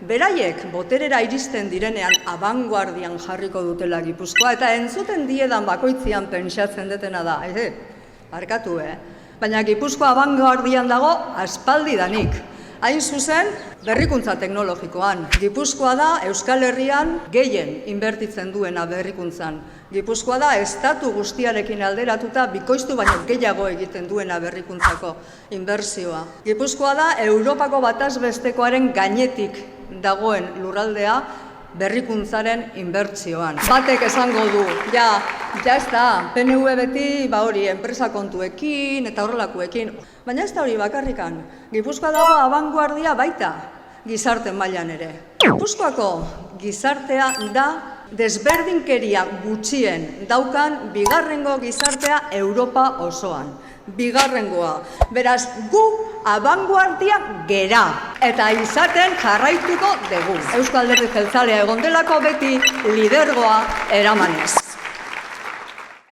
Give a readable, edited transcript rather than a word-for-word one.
beraiek boterera iristen direnean abanguardian jarriko dutela Gipuzkoa, eta entzuten diedan bakoitzian pentsatzen detena da, barkatu, baina Gipuzkoa abanguardian dago aspaldidanik. Hain zuzen, berrikuntza teknologikoan. Gipuzkoa da Euskal Herrian gehien inbertitzen duena berrikuntzan. Gipuzkoa da estatu guztiarekin alderatuta bikoiztu baino gehiago egiten duena berrikuntzako inbertsioa. Gipuzkoa da Europako bataz bestekoaren gainetik dagoen lurraldea berrikuntzaren inbertsioan. Batek esango du, ja ez da, PNV beti enpresa kontuekin eta horrelakoekin. Baina ez da hori bakarrikan. Gipuzkoa dago abanguardia baita gizarte mailan ere. Gipuzkoako gizartea da desberdinkeria gutxien daukan bigarrengo gizartea Europa osoan. Bigarrengoa. Beraz, gu abanguardia gera eta izaten jarraituko dugu. Eusko Alderdi Jeltzalea egon delako beti lidergoa eramanez.